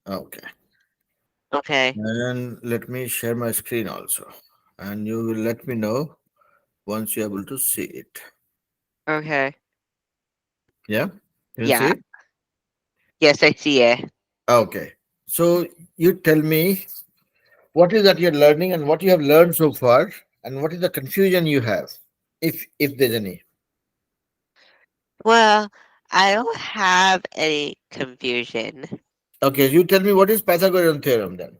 Okay. Okay. And let me share my screen also. And you will let me know once you're able to see it. Okay. Yeah? You can see Yeah. it? Yes, I see it. Okay. So you tell me what is that you're learning and what you have learned so far and what is the confusion you have, if there's any. Well, I don't have any confusion. Okay, you tell me what is Pythagorean theorem then.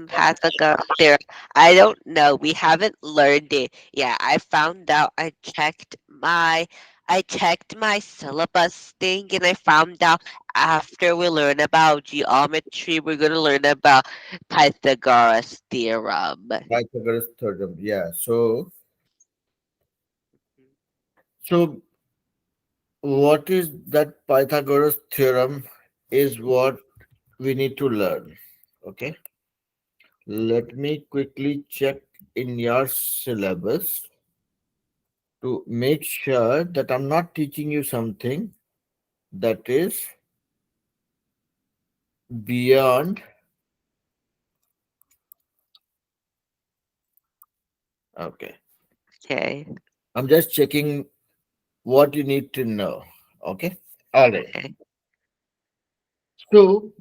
Pythagorean theorem. I don't know. We haven't learned it. Yeah, I found out. I checked my syllabus thing, and I found out after we learn about geometry, we're gonna learn about Pythagoras theorem. Pythagoras theorem. Yeah. So what is that Pythagoras theorem is what we need to learn. Okay. Let me quickly check in your syllabus to make sure that I'm not teaching you something that is beyond. Okay. Okay. I'm just checking what you need to know. Okay. All right. Okay. So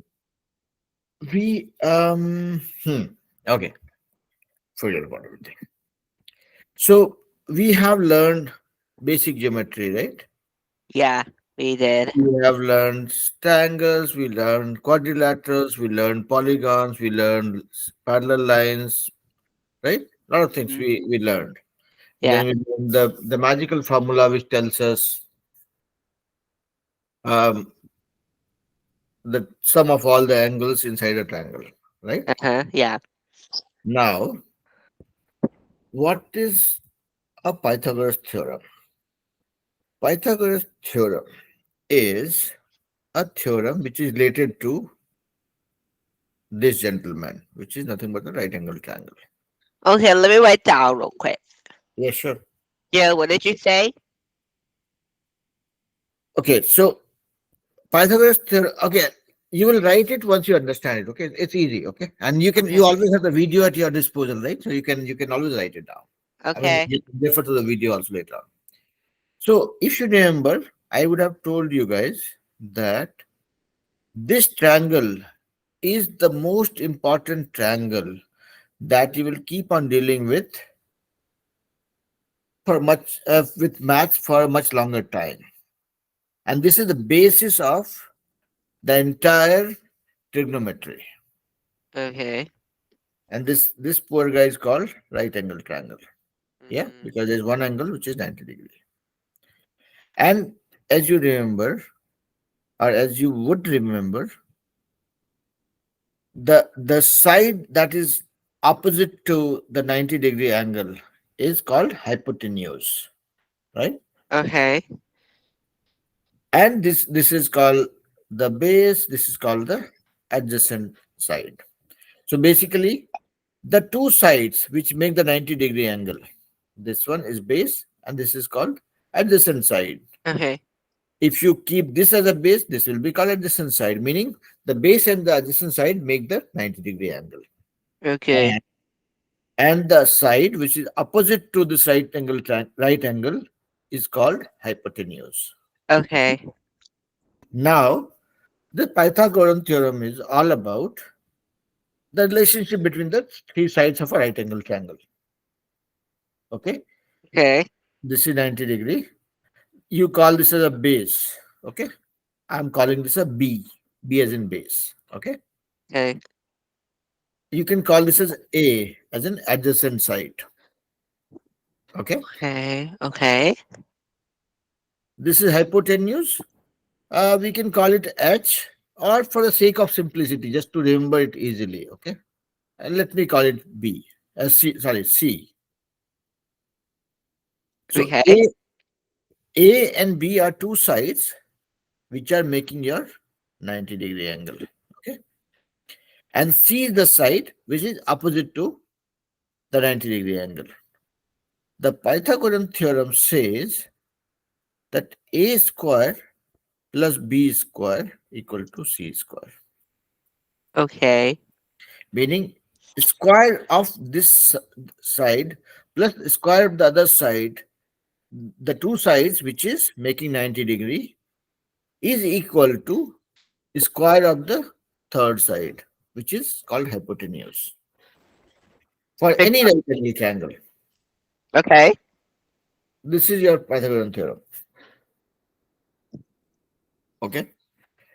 okay, forget about everything. So we have learned basic geometry, right? Yeah, we did. We have learned triangles, we learned quadrilaterals, we learned polygons, we learned parallel lines, right? A lot of things Mhm. we learned. Yeah. Then we learned the magical formula which tells us um, the sum of all the angles inside a triangle, right? Uh-huh. Yeah. Now, what is a Pythagoras theorem? Pythagoras theorem is a theorem which is related to this gentleman, which is nothing but the right angle triangle. Okay, let me write down real quick. Yeah, sure. Yeah, what did you say? Okay, so Pythagoras theorem. Okay, you will write it once you understand it. Okay, it's easy. Okay, and you Okay. always have the video at your disposal, right? So you can always write it down. I mean, Okay. you can refer to the video also later on. So if you remember, I would have told you guys that this triangle is the most important triangle that you will keep on dealing with maths for a much longer time, and this is the basis of the entire trigonometry. Okay. And this poor guy is called right angle triangle. Yeah, Mm-hmm. because there's one angle which is 90 degree. And as you remember, or as you would remember, the side that is opposite to the 90-degree angle is called hypotenuse, right? Okay. And this is called the base, this is called the adjacent side. So basically the two sides which make the 90-degree angle, this one is base and this is called adjacent side. Okay. If you keep this as a base, this will be called adjacent side, meaning the base and the adjacent side make the 90-degree angle. Okay. And the side which is opposite to this right angle is called hypotenuse. Okay. Now the Pythagorean theorem is all about the relationship between the three sides of a right angle triangle. Okay, Okay. this is 90-degree. You call this as a base. Okay, I'm calling this a b as in base. Okay, Okay. you can call this as a as an adjacent side. Okay, Okay. Okay. this is hypotenuse. We can call it h, or for the sake of simplicity, just to remember it easily. Okay, and let me call it b. C. So Okay. a and b are two sides which are making your 90-degree angle. Okay, and c is the side which is opposite to the 90-degree angle. The Pythagorean theorem says that a square plus b square equal to c square. Okay. Meaning square of this side plus square of the other side, the two sides which is making 90 degree, is equal to square of the third side, which is called hypotenuse, for Fif- any right angle triangle. Okay. This is your Pythagorean theorem. Okay.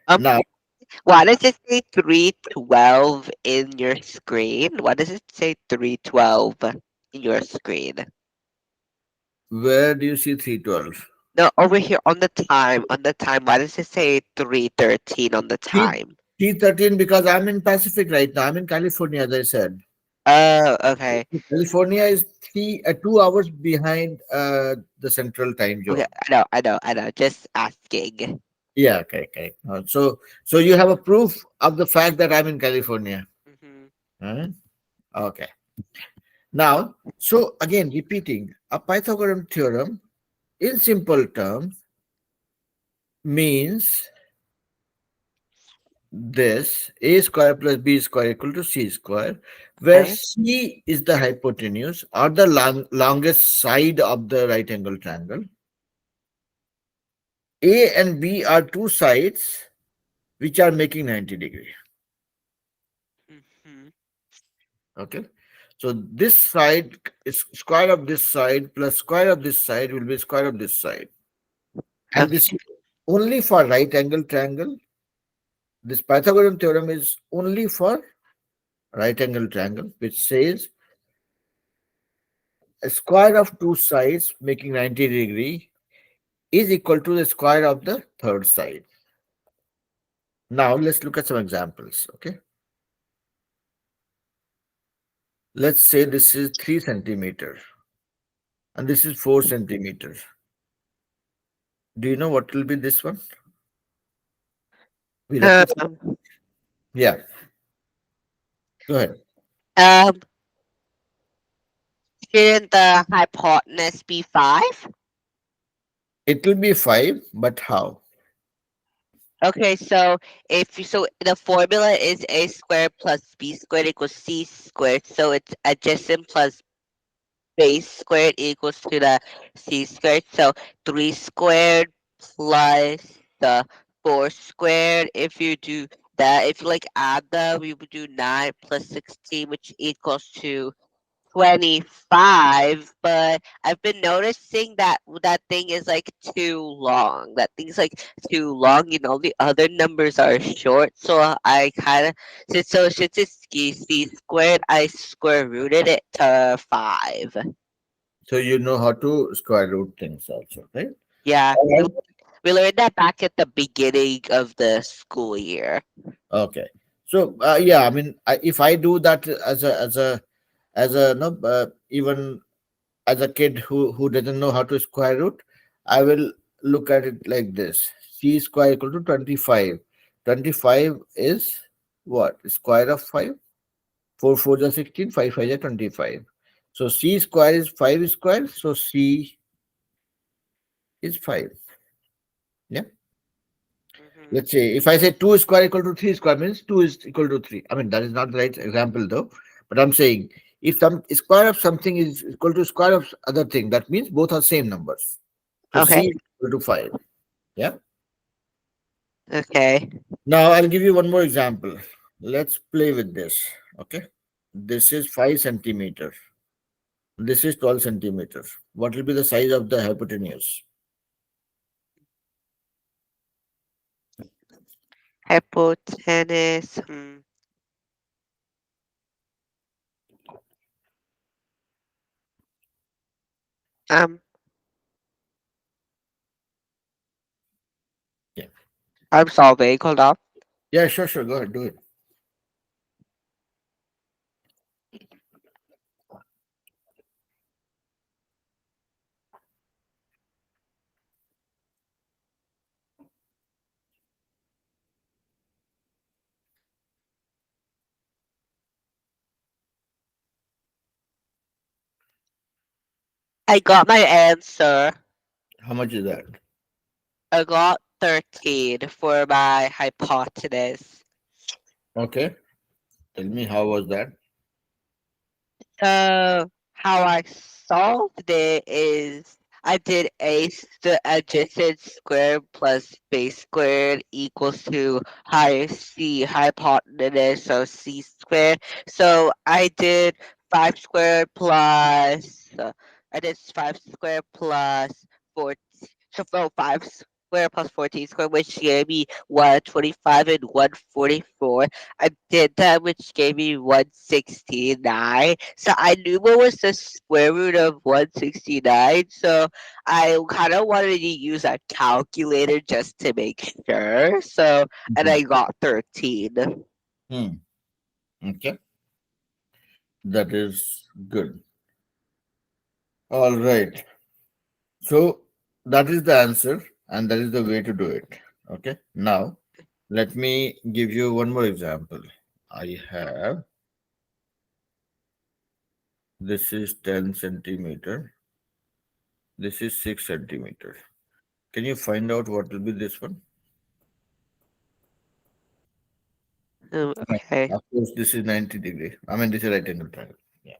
Um, Now, why does it say 312 in your screen? Why does it say 312 in your screen? where do you see 312? No, over here on the time, why does it say 313 on the T time? T13 because I'm in Pacific right now. I'm in California, as I said. Oh, okay. California is 2 hours behind the central time Okay, zone. I know. Just asking. Yeah, okay, okay. So you have a proof of the fact that I'm in California. Hmm. Huh? Okay. Now, so again, repeating, a Pythagorean theorem in simple terms means this: a square plus b square equal to c square, where Okay. c is the hypotenuse or the longest side of the right angle triangle. A and b are two sides which are making 90 degree. Hmm. Okay. So this side is square of this side plus square of this side will be square of this side. And Okay. this is only for right angle triangle. This Pythagorean theorem is only for right angle triangle, which says a square of two sides making 90 degree is equal to the square of the third side. Now let's look at some examples. Okay. Let's say this is 3 centimeter and this is 4 centimeter. Do you know what will be this one? We'll have to. Um, Yeah. Go ahead. um, shouldn't the hypotenuse be 5? It will be 5, but how? Okay, so so the formula is a squared plus b squared equals c squared. So it's adjacent plus base squared equals to the c squared. So 3 squared plus the 4 squared. If you do that, if you like add that, we would do 9 plus 16, which equals to 25. But I've been noticing that that thing is like too long. That thing's like too long. You know, the other numbers are short. So I kind of, since it's c squared, I square rooted it to 5. So you know how to square root things also, right? Yeah, All right. we learned that back at the beginning of the school year. Okay. So yeah, I mean, if I do that as a no, even as a kid who doesn't know how to square root, I will look at it like this: c square equal to 25. 25 is what? Square of 5. 4 4 is 16. 5 5 is 25. So c square is 5 square. So c is 5. Yeah. Hmm. Let's say if I say 2 square equal to 3 square means 2 is equal to 3. I mean, that is not the right example though. But I'm saying if some square of something is equal to square of other thing, that means both are same numbers. So Okay. C is equal to 5. Yeah. Okay. Now I'll give you one more example. Let's play with this. Okay. This is 5 centimeters. This is 12 centimeters. What will be the size of the hypotenuse? Hypotenuse. Um, Yeah. I'm solving. Hold on. Yeah, sure, sure. Go ahead, do it. I got my answer. How much is that? I got 13 for my hypotenuse. Okay. Tell me how was that? How I solved it is I did adjacent squared plus base squared equals to C hypotenuse, so C squared. So I did 5 squared plus, I did 5 squared plus 4, so no, 5 squared plus 14 squared, which gave me 125 and 144. I did that, which gave me 169. So I knew what was the square root of 169. So I kind of wanted to use a calculator just to make sure. So, and Mhm. I got 13. Hmm. Okay, that is good. All right. So that is the answer, and that is the way to do it. Okay. Now, let me give you one more example. I have this is 10 centimeter. This is 6 centimeter. Can you find out what will be this one? No, Okay. of course, this is 90 degree. I mean, this is right angle triangle. Yeah.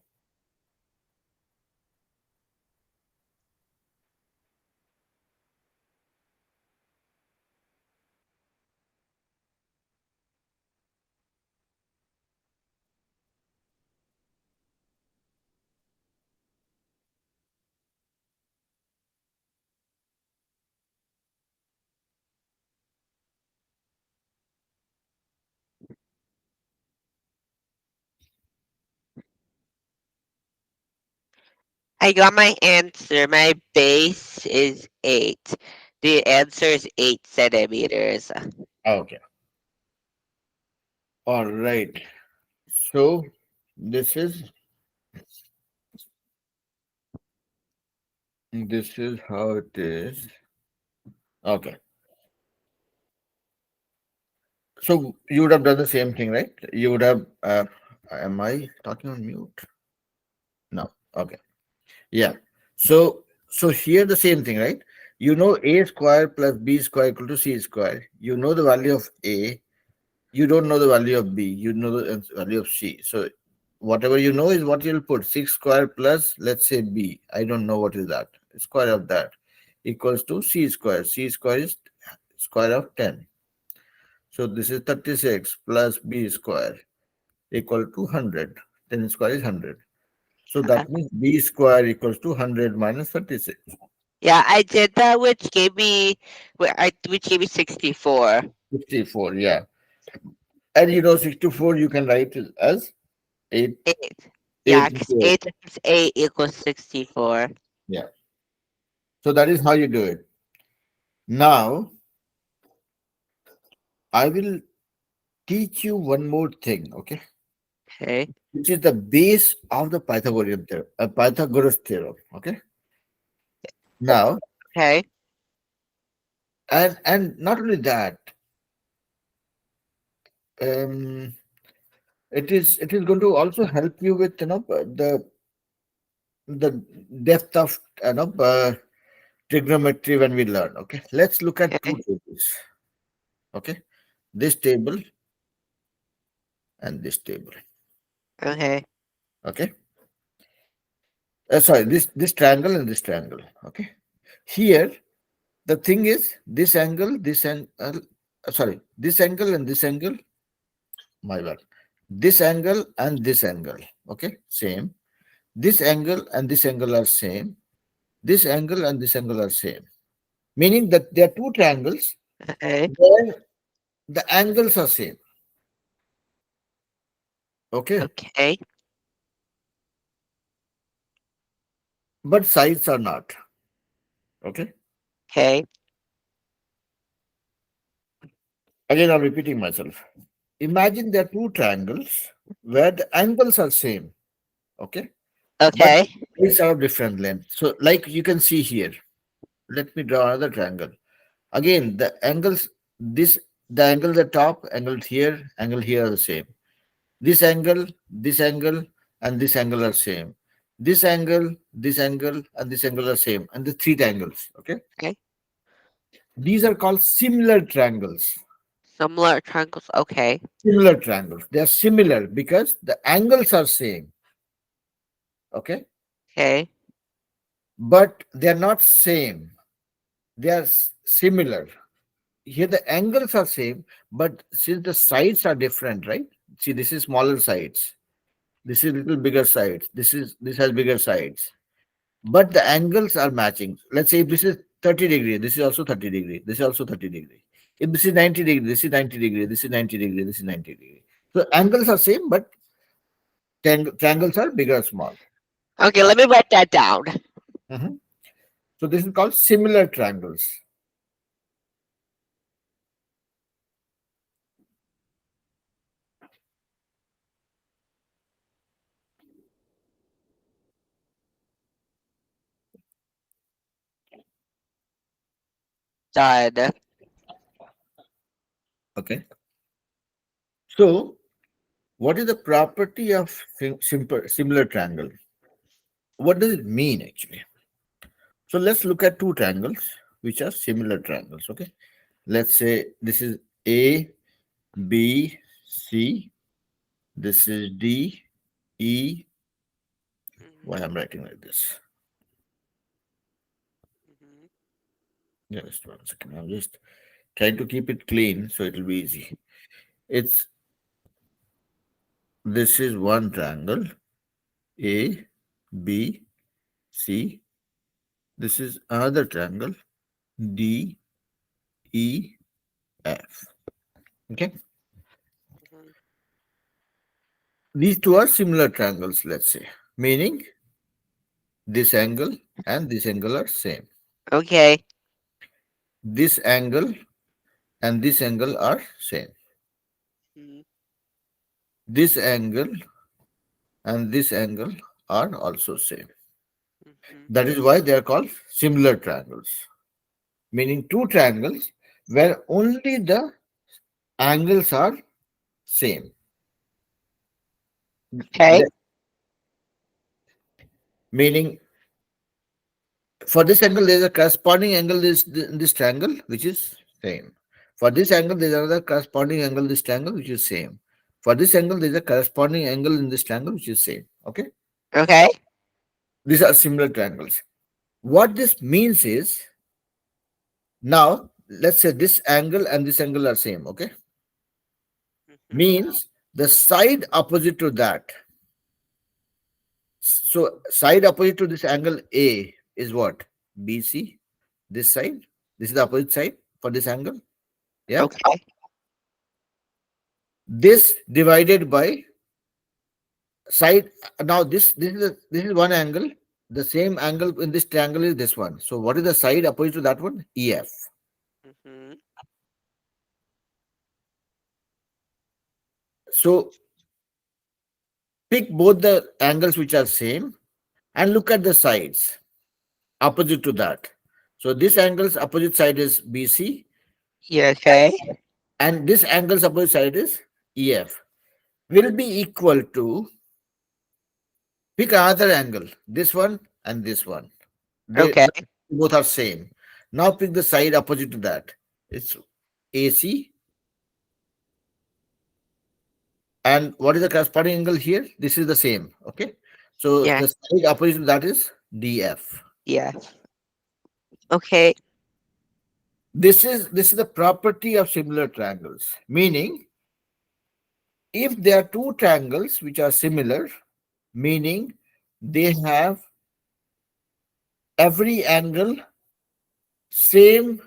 I got my answer. My base is 8. The answer is 8 centimeters. Okay. All right. So this is how it is. Okay. So you would have done the same thing, right? You would have. Am I talking on mute? No. Okay. Yeah. So here the same thing, right? You know a square plus b square equal to c square. You know the value of a. You don't know the value of b. You know the value of c. So whatever you know is what you'll put. 6 square plus, let's say, b. I don't know what is that. Square of that equals to c square. C square is square of 10. So this is 36 plus b square equal to 100. 10 square is 100. So Uh, that means b square equals to 100 minus 36. Yeah, I did that, which gave me 64. 64, yeah. And you know 64 you can write it as 8, 8. Yeah, 8 because into 8. 8 times 8 equals 64. Yeah. So that is how you do it. Now I will teach you one more thing, okay? Okay. Which is the base of the Pythagorean theorem, Pythagoras theorem, okay? Now, Okay. and not only that, um, it is going to also help you with the depth of trigonometry when we learn. Okay, let's look at two Okay. tables. Okay, this table and this table. Okay. Okay, sorry, this triangle and this triangle. Okay, here the thing is this angle, this angle. Sorry, this angle and this angle. My bad. This angle and this angle. Okay, same. This angle and this angle are same. This angle and this angle are same. Meaning that there are two triangles Okay. where the angles are same. Okay, Okay. but sides are not. Okay. Okay. Again, I'm repeating myself. Imagine there are two triangles where the angles are same. Okay, but Okay. sides are of different length. So, like you can see here, let me draw another triangle. Again, the angles, this the angle at top, angle here are the same. This angle, and this angle are same. This angle, and this angle are same. And the three triangles. Okay. Okay. These are called similar triangles. Similar triangles. Okay. Similar triangles. They are similar because the angles are same. Okay. Okay. But they are not same. They are similar. Here the angles are same, but since the sides are different, right? See, this is smaller sides. This is little bigger sides. This has bigger sides. But the angles are matching. Let's say if this is 30 degree, this is also 30 degree. This is also 30 degree. If this is 90 degree, this is 90 degree. This is 90 degree. This is 90 degree. So angles are same, but triangles are bigger or small. Okay, let me write that down. Mhm. So this is called similar triangles. Done. Okay. So what is the property of simple similar triangle? What does it mean actually? So let's look at two triangles which are similar triangles. Okay. Let's say this is A, B, C. This is D, E. Why Mhm, I'm writing like this? mhm. Just one second. I'm just trying to keep it clean so it will be easy. It's this is one triangle A, B, C. This is another triangle D, E, F. Okay. Mhm. These two are similar triangles, let's say, meaning this angle and this angle are same. Okay. This angle and this angle are same. Mhm, This angle and this angle are also same. mhm. That is why they are called similar triangles, meaning two triangles where only the angles are same. Okay. Meaning for this angle there is a corresponding angle in this triangle which is same. For this angle there is another corresponding angle in this triangle which is same. For this angle there is a corresponding angle in this triangle which is same. Okay, Okay. these are similar triangles. What this means is, now let's say this angle and this angle are same. Okay, Mhm. means the side opposite to that. So side opposite to this angle A is what? BC. This side. This is the opposite side for this angle. Yeah. Okay. This divided by side. Now this is one angle. The same angle in this triangle is this one. So what is the side opposite to that one? EF. Mhm. So pick both the angles which are same and look at the sides opposite to that. So this angle's opposite side is BC Yeah, okay. and this angle's opposite side is EF. Will be equal to, pick another angle, this one and this one. Okay. The both are same. Now pick the side opposite to that. It's AC. And what is the corresponding angle here? This is the same. Okay. So Yeah. the side opposite to that is DF. Yeah. Okay. This is the property of similar triangles. Meaning, if there are two triangles which are similar, meaning they have every angle same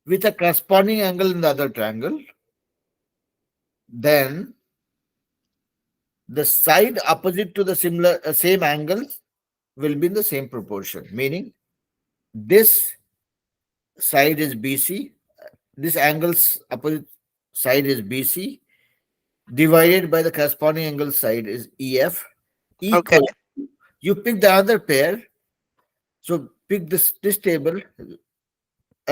with a corresponding angle in the other triangle, then the side opposite to the similar same angle will be in the same proportion. Meaning this side is BC, this angle's opposite side is BC, divided by the corresponding angle side is EF, Okay. equal. You pick the other pair, so pick this table,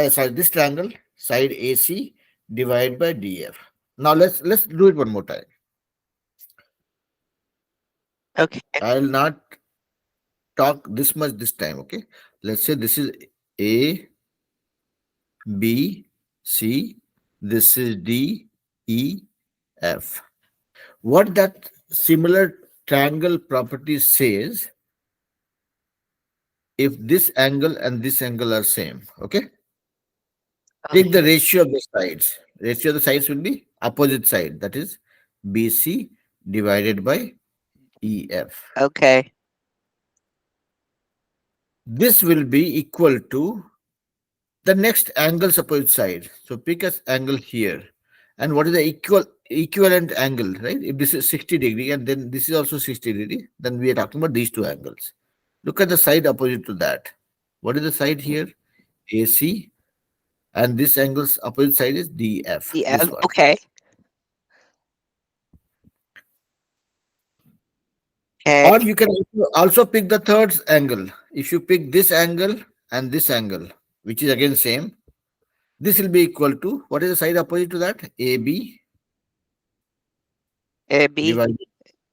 sorry, this triangle, side AC, divided by DF. Now let's do it one more time. Okay. I'll not talk this much this time. Okay, let's say this is A, B, C. This is D, E, F. What that similar triangle property says, if this angle and this angle are same, okay? Take the Okay. ratio of the sides. Ratio of the sides will be opposite side, that is BC divided by EF. Okay. This will be equal to the next angle's opposite side. So pick an angle here. And what is the equivalent angle, right? If this is 60 degree and then this is also 60 degree, then we are talking about these two angles. Look at the side opposite to that. What is the side here? AC. And this angle's opposite side is DF, The this one. okay. Okay. Or you can also pick the third angle. If you pick this angle and this angle, which is again same, this will be equal to what is the side opposite to that? AB B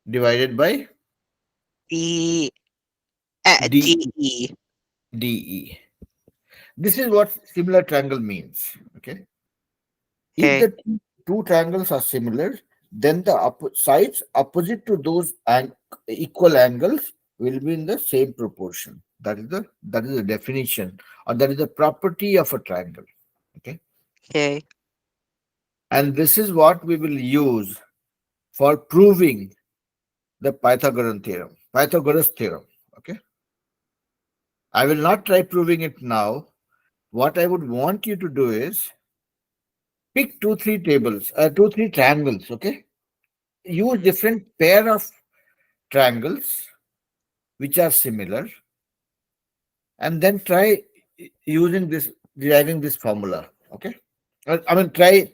divided by B D, D E. DE. This is what similar triangle means. Okay. If Okay. the two triangles are similar, then the sides opposite to those equal angles will be in the same proportion. That is the definition, or that is the property of a triangle. Okay. Okay. And this is what we will use for proving the Pythagoras theorem. Okay. I will not try proving it now. What I would want you to do is pick two, three triangles. Okay. Use different pair of triangles which are similar, and then try using this, deriving this formula. Okay. I mean, try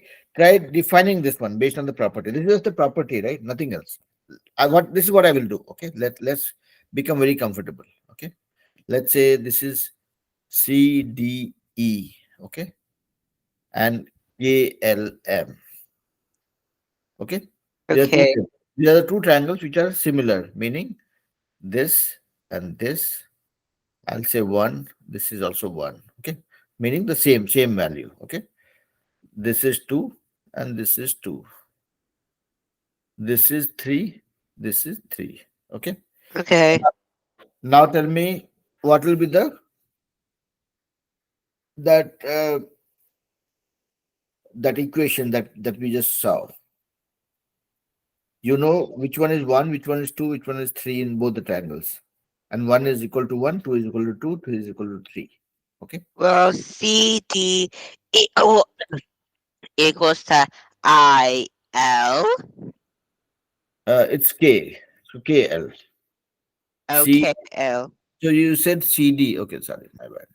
defining this one based on the property. This is just the property, right? Nothing else. This is what I will do. Okay. Let's become very comfortable. Okay. Let's say this is CDE. Okay. And ALM. Okay. There are two. Okay. These are the two triangles which are similar, meaning this and this. I'll say one. This is also one. Okay. Meaning the same value. Okay. This is two and this is two. This is three. This is three. Okay. Okay. Now tell me what will be the that that equation that we just saw. You know which one is one, which one is two, which one is three in both the triangles. And one is equal to one, two is equal to two, two is equal to three. Okay. Well, CD equal equals to IL. It's K. So KL. C. Okay. L. So you said CD. Okay, sorry, my bad.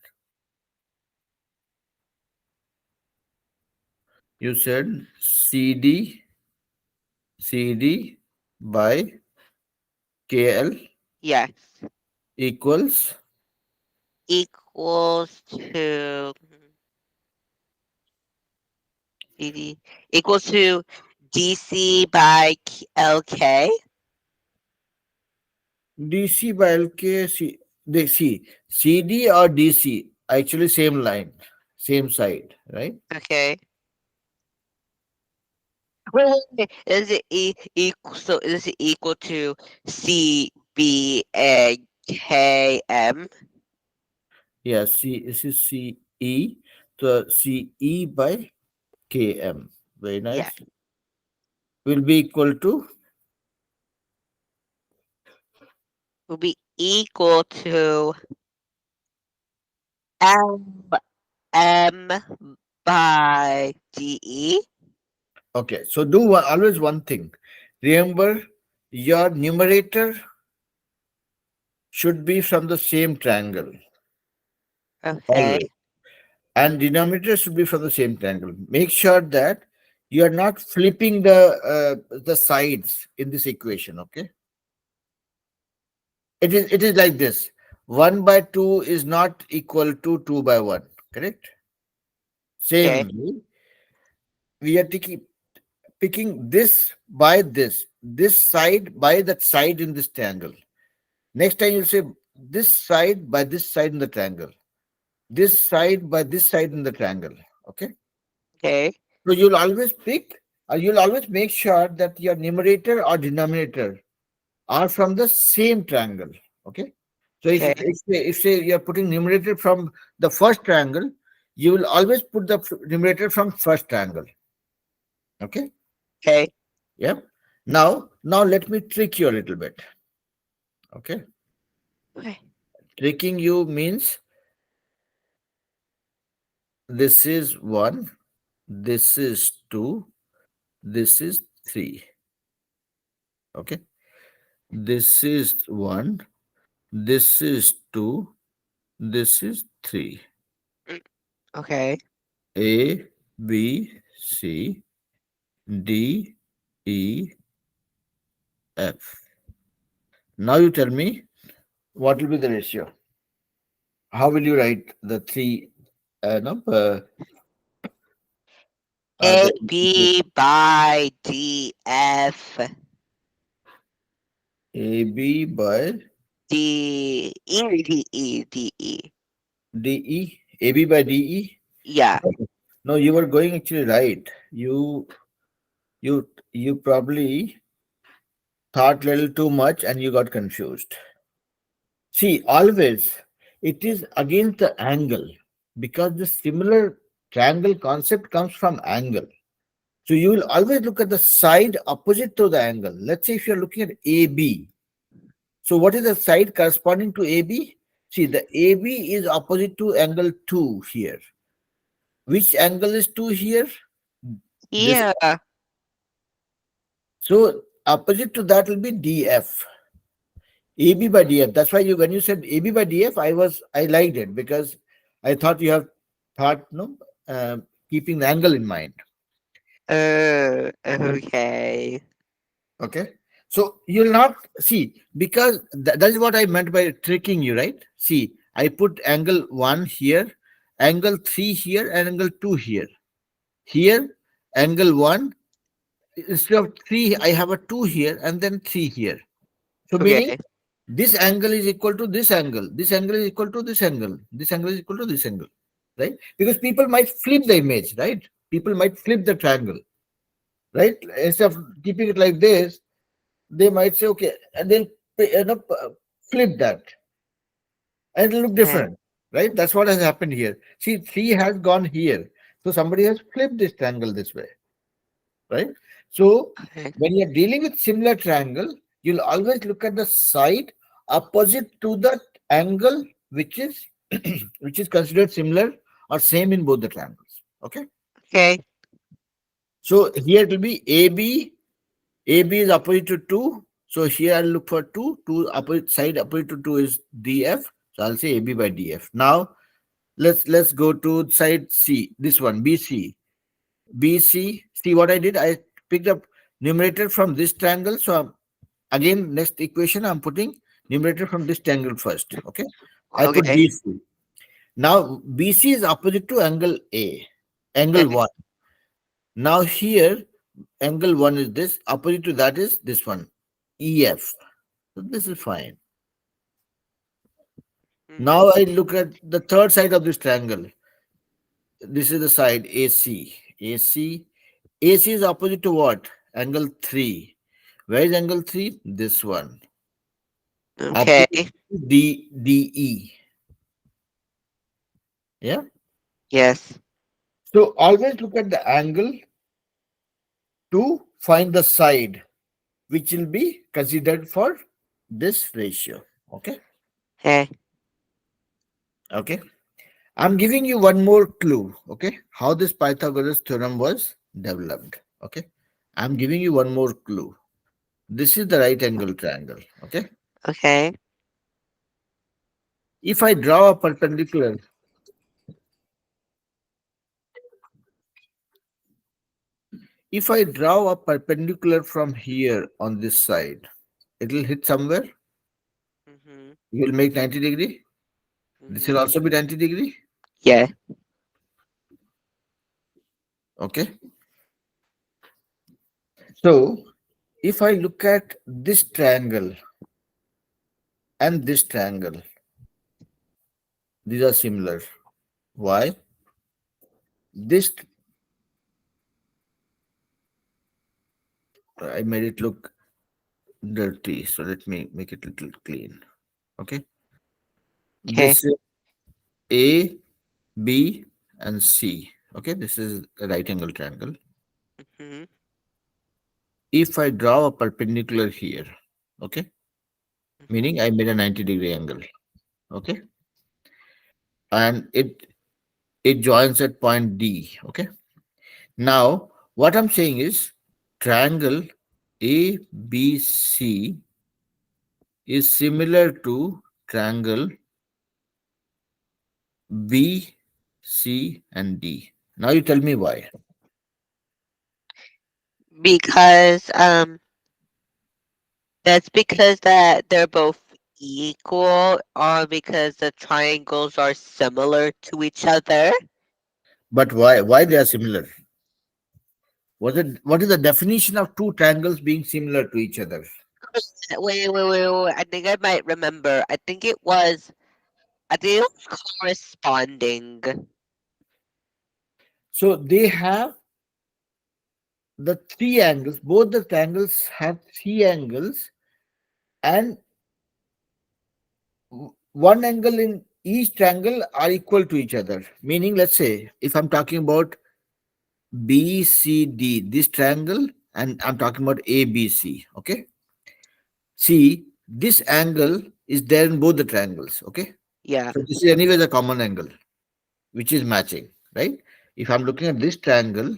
You said CD by KL Yes. equals. Equals to CD equals to DC by LK. DC by LK. CD or DC, actually same line, same side, right? Okay. Wait. Is it equal? So is it equal to CBAKM? Yeah, this is CE. So CE by KM. Very Yeah. nice. Will be equal to. Will be equal to LM by DE. Okay, so do always one thing. Remember, your numerator should be from the same triangle, Okay. always. And denominator should be from the same triangle. Make sure that you are not flipping the sides in this equation. Okay, it is like this. 1 by 2 is not equal to 2 by 1. Correct. Okay. Same way, we are picking this side by that side in this triangle. Next time you'll say this side by this side in the triangle, this side by this side in the triangle. Okay. Okay. So you'll always pick you'll always make sure that your numerator or denominator are from the same triangle. Okay. So Okay. if say you're putting numerator from the first triangle, you will always put the numerator from first triangle. Okay. Okay. Yeah. Now let me trick you a little bit. Okay. Okay. Tricking you means this is 1, this is 2, this is 3. Okay. This is 1, this is 2, this is 3. Mm, okay. A, B, C, D, E, F. Now you tell me what will be the ratio? How will you write the three? No, A the B by D F A B by D E D E D E. D E. A B by D E. Yeah. No, you were going actually right. You probably thought little too much and you got confused. See, always it is against the angle because the similar triangle concept comes from angle. So you will always look at the side opposite to the angle. Let's say if you're looking at AB. So what is the side corresponding to AB? See, the AB is opposite to angle 2 here. Which angle is 2 here? This. Yeah. So opposite to that will be DF. AB by DF. That's why you when you said AB by DF, I liked it because I thought you have thought no keeping the angle in mind. Okay. Okay. So you'll not see because that is what I meant by tricking you, right? See, I put angle 1 here, angle 3 here, and angle 2 here. Here, angle 1, instead of 3, I have a 2 here and then 3 here. So meaning Okay. this angle is equal to this angle is equal to this angle is equal to this angle, right? Because people might flip the image, right? People might flip the triangle, right? Instead of keeping it like this, they might say, okay, and they'll flip that and it'll look Okay. different, right? That's what has happened here. See, 3 has gone here. So somebody has flipped this triangle this way, right? So Okay. when you're dealing with similar triangle, you'll always look at the side opposite to the angle which is which is considered similar or same in both the triangles. Okay. Okay. So here it will be AB is opposite to 2. So here I'll look for 2. 2 opposite side opposite to 2 is DF. So I'll say AB by DF. Now let's go to side C. This one BC. BC. See what I did? I picked up numerator from this triangle. So again, next equation I'm putting numerator from this triangle first. Okay. I put Okay. BC. Now BC is opposite to angle A. Angle Okay. 1. Now here angle 1 is this. Opposite to that is this one. EF. So this is fine. Mm-hmm. Now I look at the third side of this triangle. This is the side AC. AC. AC is opposite to what? Angle 3. Where is angle 3? This one. Okay. Opposite to DE. Yeah. Yes. So always look at the angle to find the side which will be considered for this ratio. Okay. Okay. Okay. I'm giving you one more clue. Okay. How this Pythagoras theorem was developed. Okay. I'm giving you one more clue. This is the right angle triangle. Okay. Okay. If I draw a perpendicular, if I draw a perpendicular from here on this side, it will hit somewhere. Mm-hmm. You will make 90-degree. This will Mm-hmm. also be 90-degree. Yeah. Okay. So if I look at this triangle and this triangle, these are similar. Why? This I made it look dirty, so let me make it little clean. Okay, Okay. this is A, B, and C. Okay, this is a right angle triangle. Mm-hmm. If I draw a perpendicular here, okay, Mm-hmm. meaning I made a 90-degree angle, okay, and it joins at point D. Okay, now what I'm saying is triangle ABC is similar to triangle B, C, and D. Now you tell me why. Because that's because that they're both equal, or because the triangles are similar to each other. But why? Why they are similar? What is the definition of two triangles being similar to each other? Wait. I think I might remember. I think it was corresponding. So they have the three angles. Both the triangles have three angles, and one angle in each triangle are equal to each other. Meaning, let's say if I'm talking about BCD, this triangle, and I'm talking about ABC. Okay. See, this angle is there in both the triangles. Okay. Yeah. So this is anyway the common angle, which is matching, right? If I'm looking at this triangle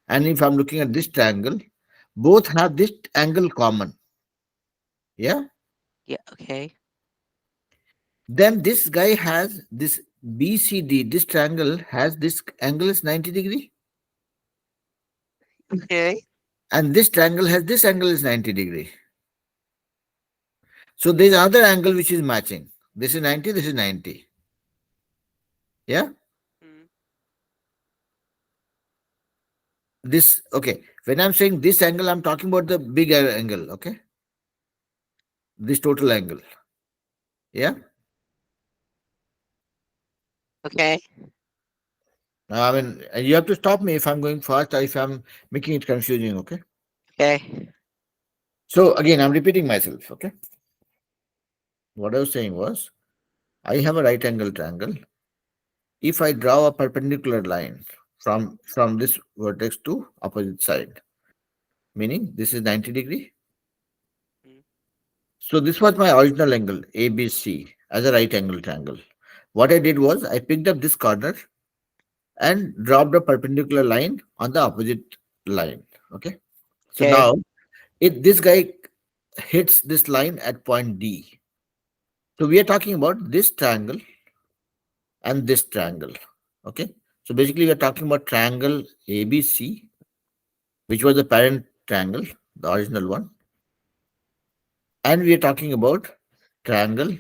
and if I'm looking at this triangle, both have this angle common. Yeah. Yeah. Okay. Then this guy has this BCD, this triangle has this angle is 90-degree, Okay. and this triangle has this angle is 90-degree. So there's another angle which is matching. This is 90, this is 90. Yeah. Mm. This, okay. When I'm saying this angle, I'm talking about the bigger angle. Okay. This total angle. Yeah. Okay. I mean, you have to stop me if I'm going fast or if I'm making it confusing. Okay. Okay. So again, I'm repeating myself. Okay. What I was saying was, I have a right angle triangle. If I draw a perpendicular line from this vertex to opposite side, meaning this is 90-degree. Mm. So this was my original angle ABC as a right angle triangle. What I did was I picked up this corner and dropped a perpendicular line on the opposite line. Okay. So Okay. now this guy hits this line at point D. So we are talking about this triangle and this triangle. Okay. So basically we are talking about triangle ABC, which was the parent triangle, the original one. And we are talking about triangle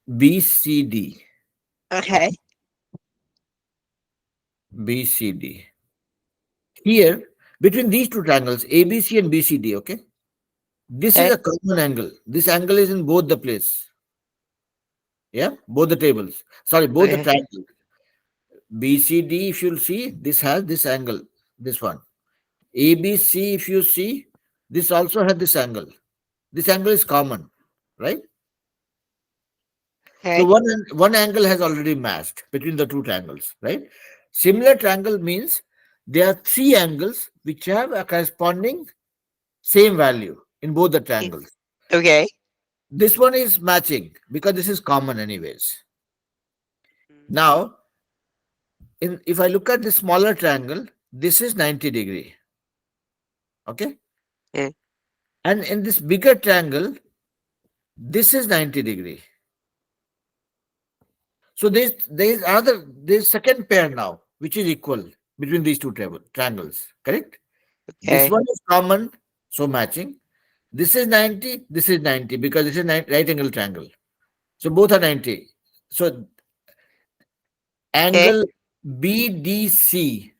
BCD. Okay. BCD. Here, between these two triangles, ABC and BCD, okay, this is Okay. a common angle. This angle is in both the place. Yeah, both the tables. Sorry, both the Okay. triangles. BCD, if you'll see, this has this angle, this one. ABC, if you see, this also has this angle. This angle is common, right? So Okay. one angle has already matched between the two triangles, right? Similar triangle means there are three angles which have a corresponding same value in both the triangles. Okay. This one is matching because this is common anyways. Mm. Now, if I look at the smaller triangle, this is 90-degree. Okay. Okay. And in this bigger triangle, this is 90-degree. So there's second pair now, which is equal between these two triangles. Correct? This Okay. one is common, so matching. This is 90, this is 90 because this is right angle triangle. So both are 90. So Okay. angle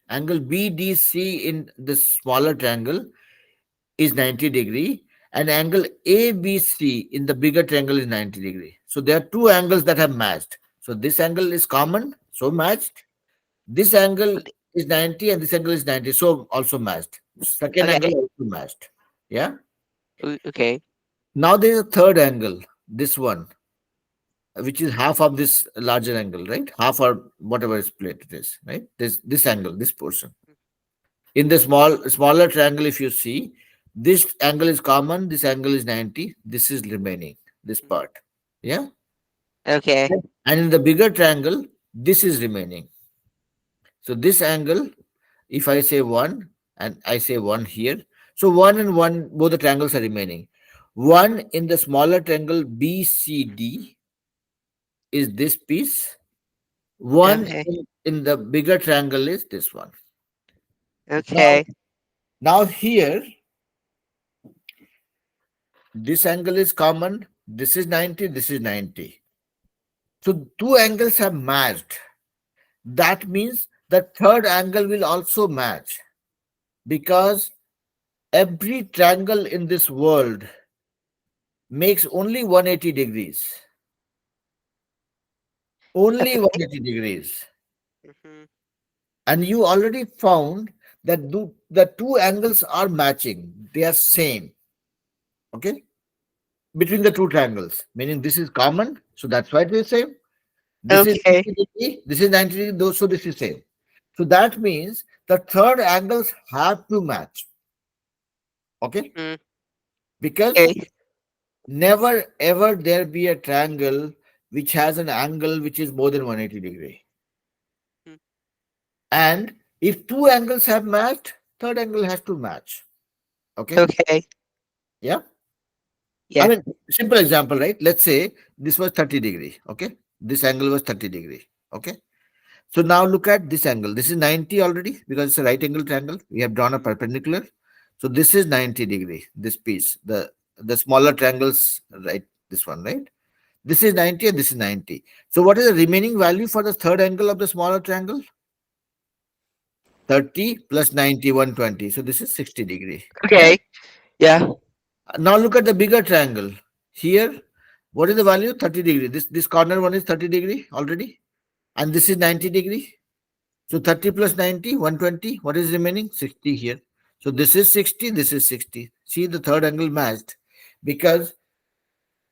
angle BDC in the smaller triangle is 90-degree, and angle ABC in the bigger triangle is 90-degree. So there are two angles that have matched. So this angle is common, so matched. This angle is 90 and this angle is 90. So also matched. Second angle Okay. also matched. Yeah. Okay. Now there is a third angle, this one, which is half of this larger angle, right? Half or whatever split it is, right? This angle, this portion. In the smaller triangle, if you see, this angle is common, this angle is 90, this is remaining, this part. Yeah. Okay. And in the bigger triangle, this is remaining. So this angle, if I say 1 and I say 1 here, so 1 and 1, both the triangles are remaining. 1 in the smaller triangle BCD is this piece. 1 Okay. in the bigger triangle is this one. Now, Okay. now here, this angle is common. This is 90, this is 90. So two angles have matched. That means the third angle will also match because every triangle in this world makes only 180 degrees. Only Okay. 180 degrees. Mm-hmm. And you already found that the two angles are matching. They are same. Okay? Between the two triangles. Meaning this is common. So that's why it is same. This is Okay. 90 degree. This is 90 degree. So this is same. So that means the third angles have to match. Okay? Mm. Because Okay. never ever there be a triangle which has an angle which is more than 180 degree. Mm. And if two angles have matched, third angle has to match. Okay? Okay. Yeah. I Yeah. mean, simple example, right? Let's say this was 30 degree. Okay. This angle was 30 degree. Okay. So now look at this angle. This is 90 already because it's a right angle triangle. We have drawn a Mm. perpendicular. So this is 90 degree, this piece, the smaller triangles, right? This one, right? This is 90 and this is 90. So what is the remaining value for the third angle of the smaller triangle? 30 plus 90, 120. So this is 60 degree. Yeah. Okay. Yeah. Now look at the bigger triangle. Here, what is the value? 30 degree. This corner one is 30 degree already. And this is 90 degree. So 30 plus 90, 120. What is remaining? 60 here. So this is 60, this is 60. See the third angle matched. Because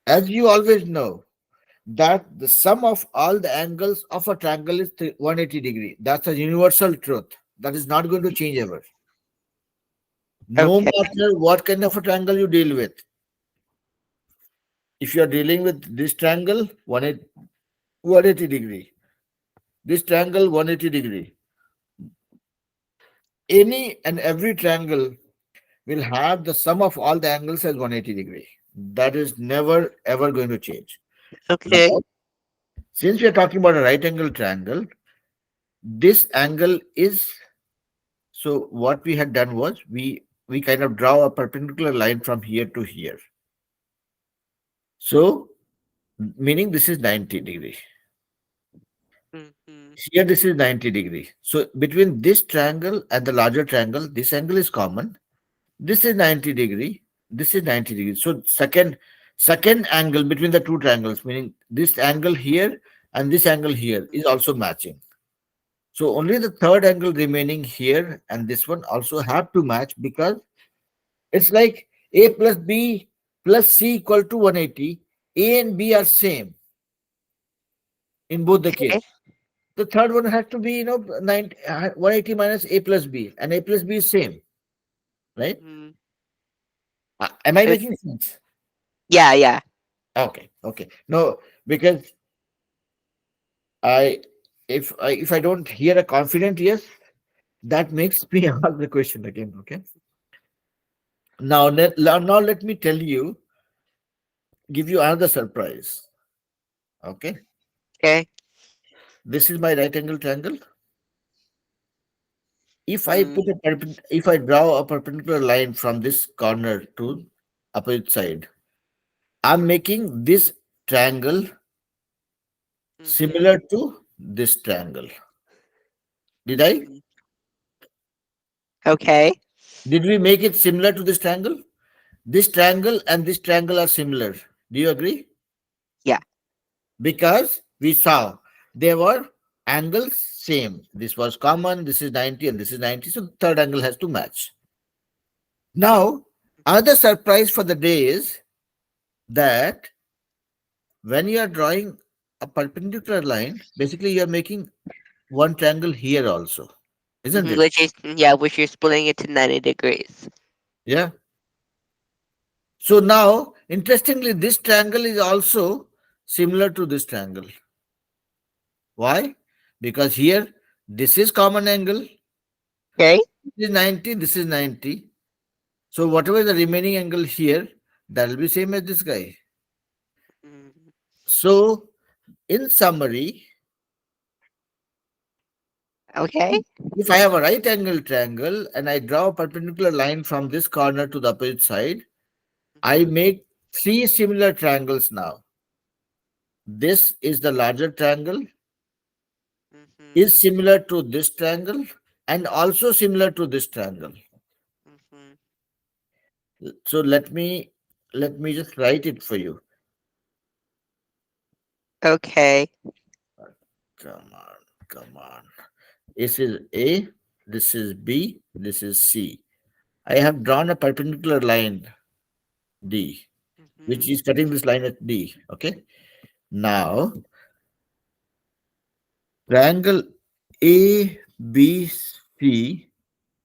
as you always know, that the sum of all the angles of a triangle is 180 degree. That's a universal truth. That is not going to change ever. No Okay. matter what kind of a triangle you deal with. If you are dealing with this triangle, 180 degree. This triangle, 180 degree. Any and every triangle will have the sum of all the angles as 180 degree. That is never ever going to change. Okay. Now, since we are talking about a right angle triangle, this angle is, so what we had done was we kind of draw a perpendicular line from here to here. So meaning this is 90 degree. Mm-hmm. Here this is 90 degree. So between this triangle and the larger triangle, this angle is common. This is 90 degree. This is 90 degree. So second angle between the two triangles, meaning this angle here and this angle here is also matching. So only the third angle remaining here and this one also have to match because it's like A plus B plus C equal to 180. A and B are same in both the Okay. case. The third one has to be, 180 minus A plus B, and A plus B is same, right? Mm. Am I Okay. making sense? Yeah. Yeah. Okay, okay. No, because I if I don't hear a confident yes, that makes me ask the question again. Okay. Now let me tell you, give you another surprise. Okay. Okay. This is my right angle triangle. Mm. If I draw a perpendicular line from this corner to opposite side, I'm making this triangle Mm-hmm. similar to this triangle. Did I? Mm. Okay. Did we make it similar to this triangle? This triangle and this triangle are similar. Do you agree? Yeah. Because we saw there were angles same. This was common, this is 90 and this is 90. So the third angle has to match. Now, another surprise for the day is that when you are drawing a perpendicular line, basically you are making one triangle here also, isn't it? Which is, yeah, which you're splitting it to 90 degrees. Yeah. So now, interestingly, this triangle is also similar to this triangle. Why? Because here, this is common angle. Okay. This is 90, this is 90. So whatever is the remaining angle here, that will be same as this guy. Mm, So in summary, okay. if I have a right angle triangle and I draw a perpendicular line from this corner to the opposite side, I Mhm, make three similar triangles now. This is the larger triangle, mhm, is similar to this triangle, and also similar to this triangle. mhm. So let me just write it for you. Okay. Come on, come on. This is A, this is B, this is C. I have drawn a perpendicular line D, which Mhm, is cutting this line at D. Okay. Now, triangle ABC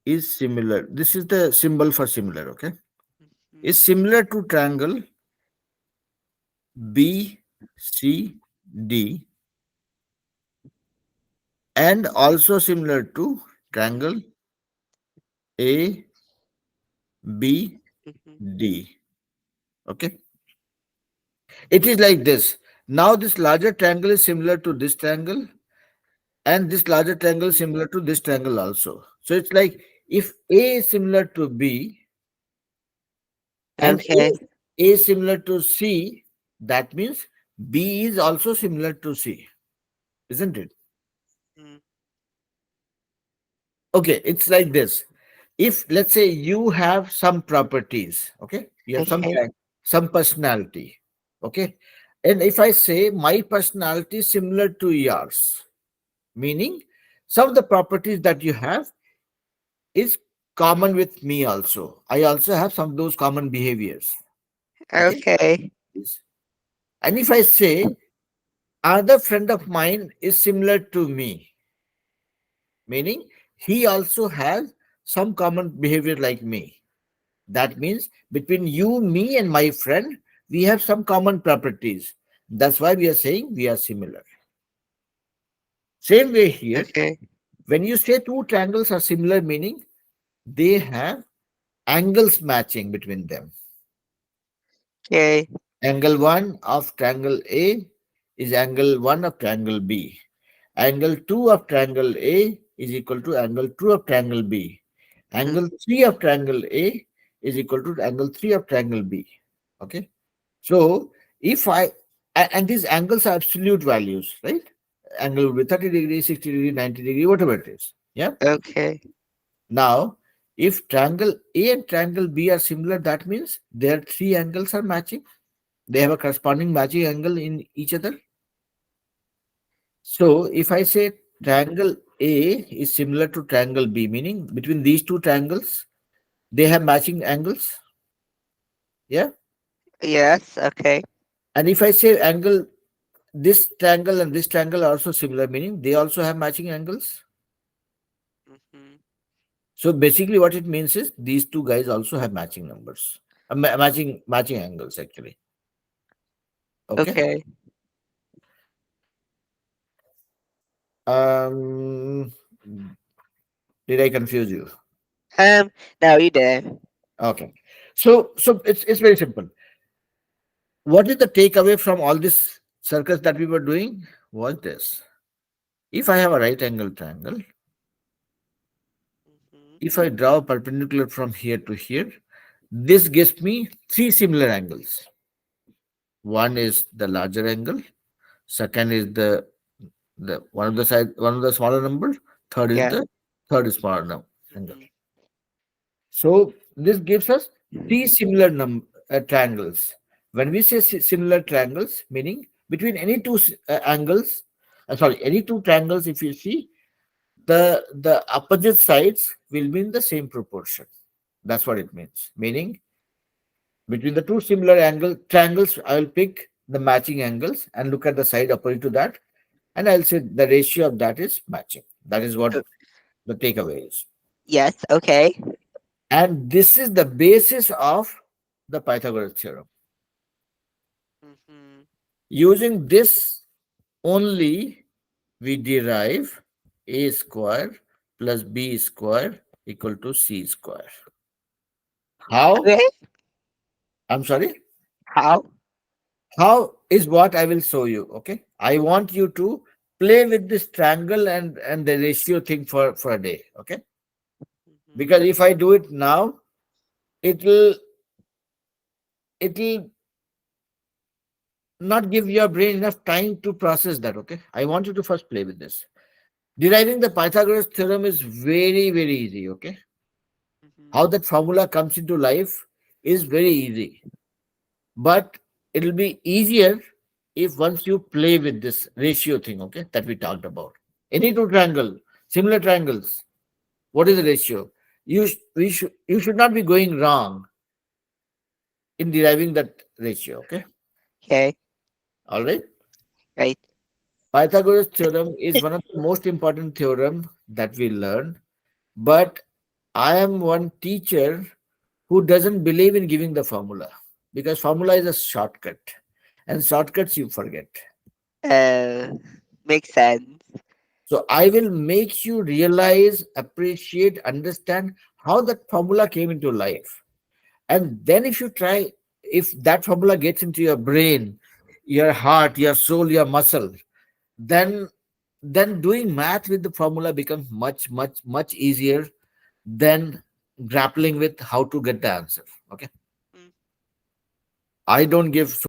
is similar. This is the symbol for similar. Okay. Is mhm, similar to triangle BCD and also similar to triangle ABD. mhm, Okay. It is like this. Now, this larger triangle is similar to this triangle, and this larger triangle is mhm. similar to this triangle also. So it's like if A is similar to B and Okay. A is similar to C, that means B is also similar to C, isn't it? Mm, Okay, it's like this. If let's say you have some properties, okay, you have okay. some personality, okay, and if I say my personality is similar to yours, meaning some of the properties that you have is common with me also. I also have some of those common behaviors. Okay. Okay. Yes. And if I say another friend of mine is similar to me, meaning he also has some common behavior like me. That means between you, me, and my friend, we have some common properties. That's why we are saying we are similar. Same way here, Okay. when you say two triangles are similar, meaning they have angles matching between them. Okay. Angle 1 of triangle A is angle 1 of triangle B. Angle 2 of triangle A is equal to angle 2 of triangle B. Mhm. Angle 3 of triangle A is equal to angle 3 of triangle B. Okay. So if and these angles are absolute values, right? Angle will be 30 degrees, 60 degrees, 90 degrees, whatever it is. Yeah. Okay. Now, if triangle A and triangle B are similar, that means their three angles are matching. They have a corresponding matching angle in each other. So if I say triangle A is similar to triangle B, meaning between these two triangles, they have matching angles. Yeah. Yes. Okay. And if I say angle this triangle and this triangle are also similar, meaning they also have matching angles. Mhm. So basically what it means is these two guys also have matching numbers. Matching angles actually. Okay. Okay. Um did I confuse you? No, you did. Okay. So it's very simple. What is the takeaway from all this circus that we were doing? Was this. If I have a right angle triangle, Mhm. if I draw a perpendicular from here to here, this gives me three similar angles. One is the larger angle, second is the one of the smaller number, third is Yeah. the third is smaller angle. Mhm. So this gives us three similar triangles. When we say similar triangles, meaning between any two angles, sorry, any two triangles, if you see, the opposite sides will be in the same proportion. That's what it means. Meaning between the two similar angle triangles, I will pick the matching angles and look at the side opposite to that, and I'll say the ratio of that is matching. That is what Uh, the takeaway is. Yes. Okay. And this is the basis of the Pythagoras theorem. Mm-hmm. Using this only, we derive a square plus b square equal to c square. How? Okay. I'm sorry. How? How is what I will show you. Okay. I want you to play with this triangle and the ratio thing for a day. Okay. Mm-hmm. Because if I do it now, it'll it'll not give your brain enough time to process that. Okay. I want you to first play with this. Deriving the Pythagoras theorem is very, very easy. Okay. Mm-hmm. How that formula comes into life is very easy. But it'll be easier if once you play with this ratio thing, okay, that we talked about. Any two triangle, similar triangles, what is the ratio? You should not be going wrong in deriving that ratio, okay? Okay. All right. Right. Pythagoras theorem is one of the most important theorem that we learn, but I am one teacher who doesn't believe in giving the formula because formula is a shortcut and shortcuts you forget. Uh, Makes sense. So I will make you realize, appreciate, understand how that formula came into life. And then if you try, if that formula gets into your brain, your heart, your soul, your muscle, then then doing math with the formula becomes much, much, much easier than grappling with how to get the answer. Okay. Mm. I don't give